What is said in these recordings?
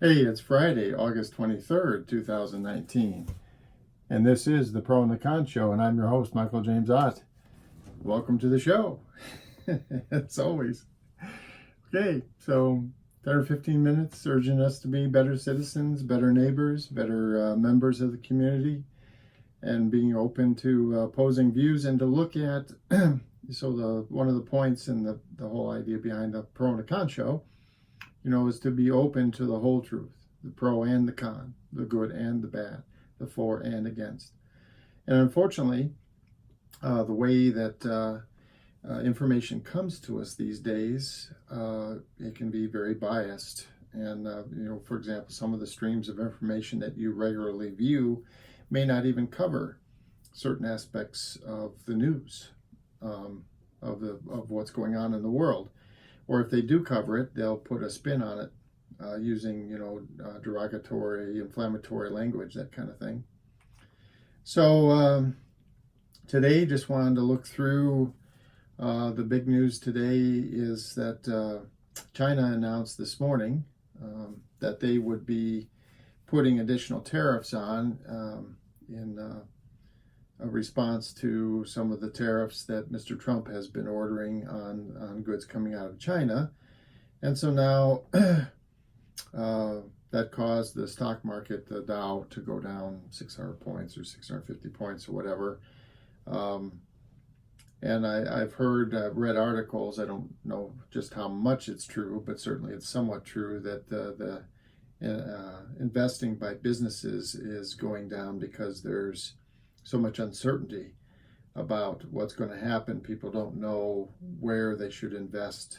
Hey, it's Friday, August 23rd, 2019, and this is the Pro and the Con Show, and I'm your host, Michael James Ott. Welcome to the show, as always. Okay, so 10 or 15 minutes urging us to be better citizens, better neighbors, better members of the community, and being open to opposing views and to look at, one of the points in the whole idea behind the Pro and the Con Show, is to be open to the whole truth, the pro and the con, the good and the bad, the for and against. And unfortunately, the way that information comes to us these days, it can be very biased. And, for example, some of the streams of information that you regularly view may not even cover certain aspects of the news, of what's going on in the world. Or if they do cover it, they'll put a spin on it using, derogatory, inflammatory language, that kind of thing. So today, just wanted to look through the big news today is that China announced this morning that they would be putting additional tariffs on in a response to some of the tariffs that Mr. Trump has been ordering on goods coming out of China. And so now that caused the stock market, the Dow, to go down 600 points or 650 points or whatever. And I've read articles, I don't know just how much it's true, but certainly it's somewhat true that the investing by businesses is going down because there's so much uncertainty about what's going to happen. People don't know where they should invest.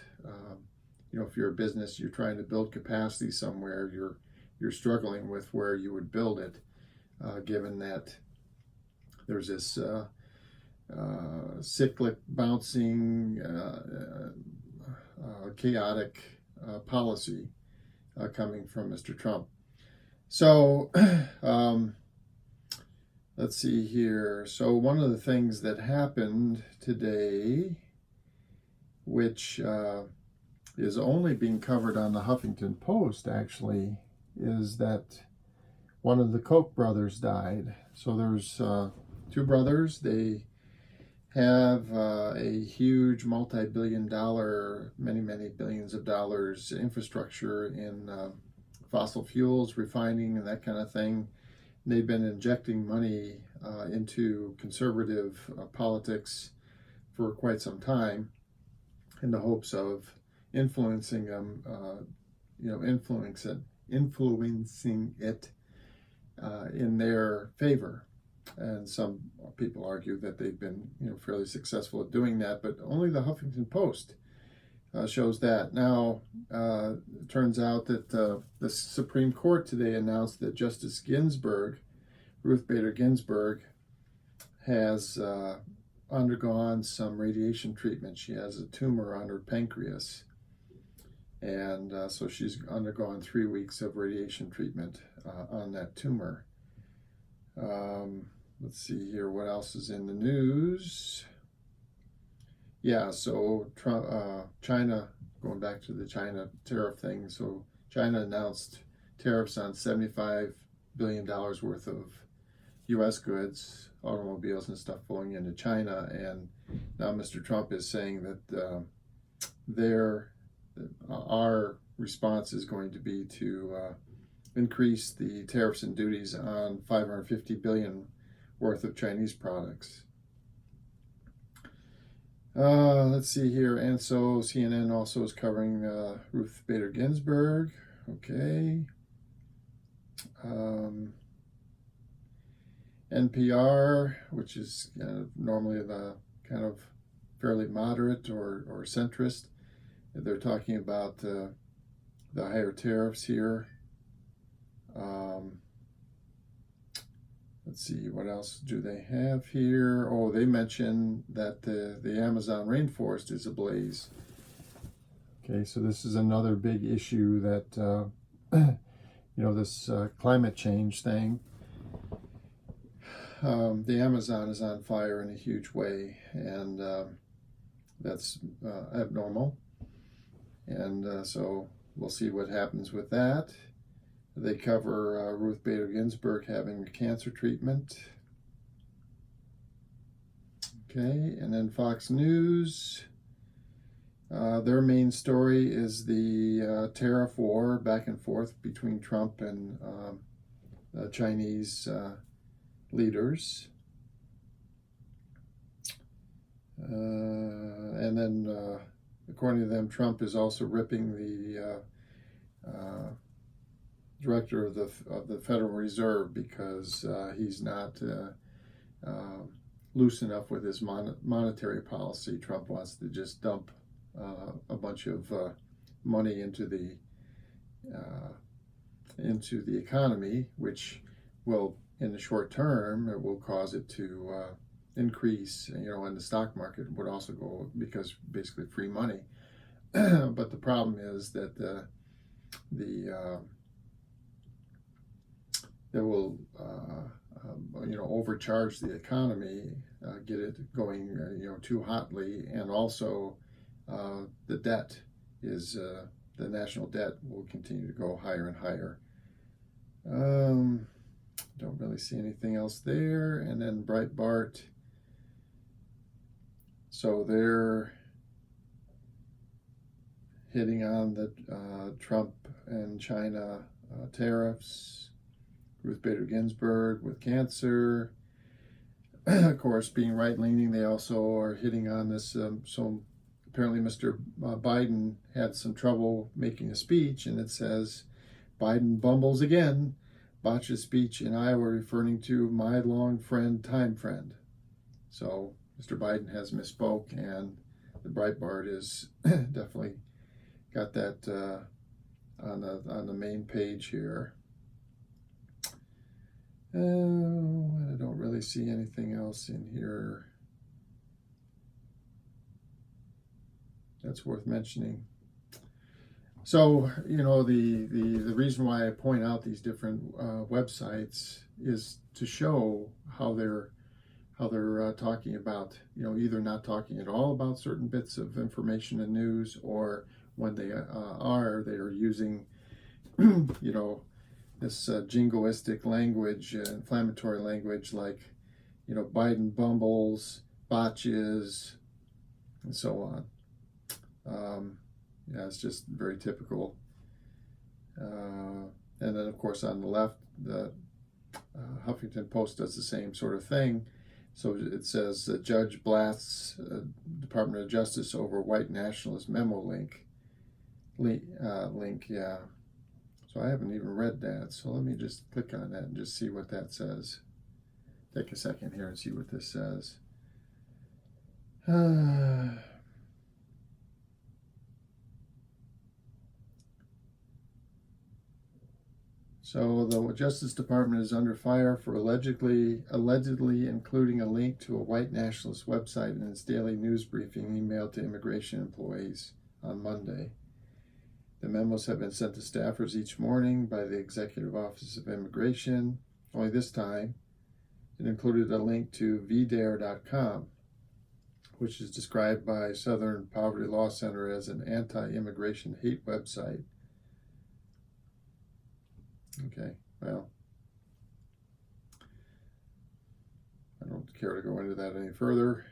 If you're a business, you're trying to build capacity somewhere, you're struggling with where you would build it, given that there's this cyclic, bouncing, chaotic policy coming from Mr. Trump. So let's see here. So one of the things that happened today, which is only being covered on the Huffington Post, actually, is that one of the Koch brothers died. So there's two brothers. They have a huge multi-billion-dollar, many billions of dollars infrastructure in fossil fuels, refining, and that kind of thing. They've been injecting money into conservative politics for quite some time in the hopes of influencing them, influencing it in their favor. And some people argue that they've been, fairly successful at doing that, but only the Huffington Post shows that. Now, it turns out that the Supreme Court today announced that Justice Ginsburg, Ruth Bader Ginsburg, has undergone some radiation treatment. She has a tumor on her pancreas, and so she's undergone 3 weeks of radiation treatment on that tumor. Let's see here, what else is in the news? Yeah, so China, going back to the China tariff thing, so China announced tariffs on $75 billion worth of U.S. goods, automobiles and stuff flowing into China, and now Mr. Trump is saying that our response is going to be to increase the tariffs and duties on $550 billion worth of Chinese products. Let's see here, and so CNN also is covering Ruth Bader Ginsburg. Okay. NPR, which is normally the kind of fairly moderate or centrist, they're talking about the higher tariffs here. Let's see, what else do they have here? Oh, they mention that the Amazon rainforest is ablaze. Okay, so this is another big issue that, this climate change thing. The Amazon is on fire in a huge way, and that's abnormal. And so we'll see what happens with that. They cover Ruth Bader Ginsburg having a cancer treatment. Okay, and then Fox News. Their main story is the tariff war back and forth between Trump and Chinese leaders. And then, according to them, Trump is also ripping the director of the Federal Reserve because he's not loose enough with his monetary policy. Trump wants to just dump a bunch of money into the economy, which will, in the short term, it will cause it to increase. And the stock market would also go, because basically free money. But the problem is that they will overcharge the economy, get it going too hotly, and also the debt is the national debt will continue to go higher and higher. Don't really see anything else there. And then Breitbart. So they're hitting on the Trump and China tariffs. Ruth Bader Ginsburg with cancer. Of course, being right-leaning, they also are hitting on this. So apparently Mr. Biden had some trouble making a speech, and it says, Biden bumbles again, botches speech in Iowa referring to my long friend, time friend. So Mr. Biden has misspoke, and the Breitbart is definitely got that on the main page here. I don't really see anything else in here that's worth mentioning. So, the reason why I point out these different websites is to show how they're talking about, either not talking at all about certain bits of information and news, or when they are using, this jingoistic language, inflammatory language, like, Biden bumbles, botches, and so on. It's just very typical. And then, of course, on the left, the Huffington Post does the same sort of thing. So it says, Judge blasts Department of Justice over white nationalist memo link, yeah. So I haven't even read that. So let me just click on that and just see what that says. Take a second here and see what this says. So the Justice Department is under fire for allegedly including a link to a white nationalist website in its daily news briefing emailed to immigration employees on Monday. The memos have been sent to staffers each morning by the Executive Office of Immigration. Only this time, it included a link to vdare.com, which is described by Southern Poverty Law Center as an anti-immigration hate website. Okay, well, I don't care to go into that any further.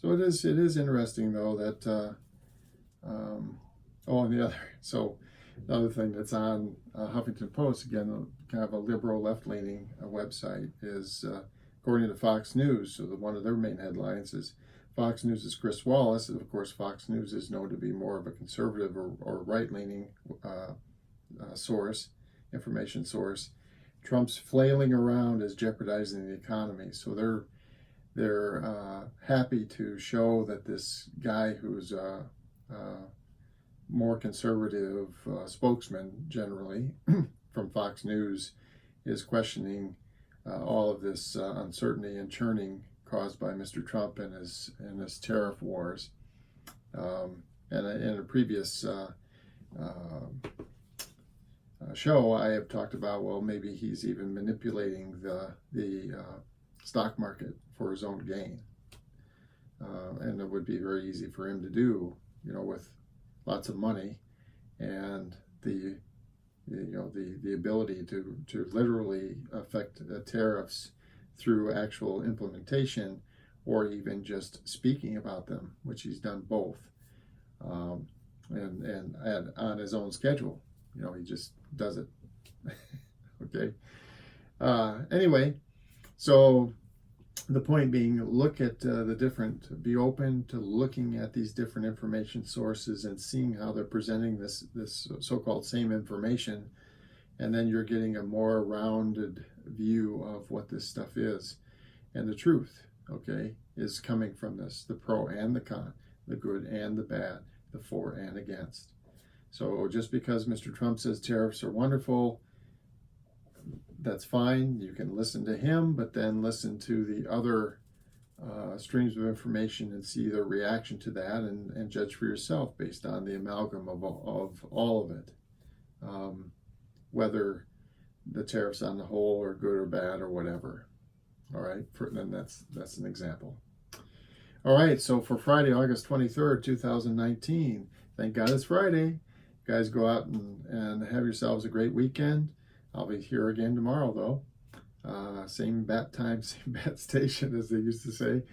So it is interesting, though, that the other thing that's on Huffington Post, again, kind of a liberal left-leaning website, is according to Fox News. So one of their main headlines is Fox News' Chris Wallace, and of course Fox News is known to be more of a conservative or right-leaning information source. Trump's flailing around is jeopardizing the economy. So they're happy to show that this guy who's more conservative spokesman, generally, from Fox News, is questioning all of this uncertainty and churning caused by Mr. Trump and his tariff wars. And in a previous show, I have talked about, well, maybe he's even manipulating the stock market for his own gain. And it would be very easy for him to do, with lots of money, and the the ability to literally affect tariffs through actual implementation, or even just speaking about them, which he's done both, and on his own schedule. He just does it. Okay. Anyway, so the point being, look at be open to looking at these different information sources and seeing how they're presenting this so-called same information, and then you're getting a more rounded view of what this stuff is. And the truth, okay, is coming from this, the pro and the con, the good and the bad, the for and against. So just because Mr. Trump says tariffs are wonderful, that's fine. You can listen to him, but then listen to the other streams of information and see their reaction to that, and judge for yourself based on the amalgam of all of it. Whether the tariffs on the whole are good or bad or whatever. All right, then that's an example. All right, so for Friday, August 23rd, 2019, thank God it's Friday. You guys go out and have yourselves a great weekend. I'll be here again tomorrow, though. Same bat time, same bat station, as they used to say.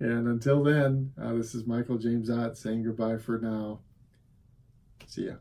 And until then, this is Michael James Ott saying goodbye for now. See ya.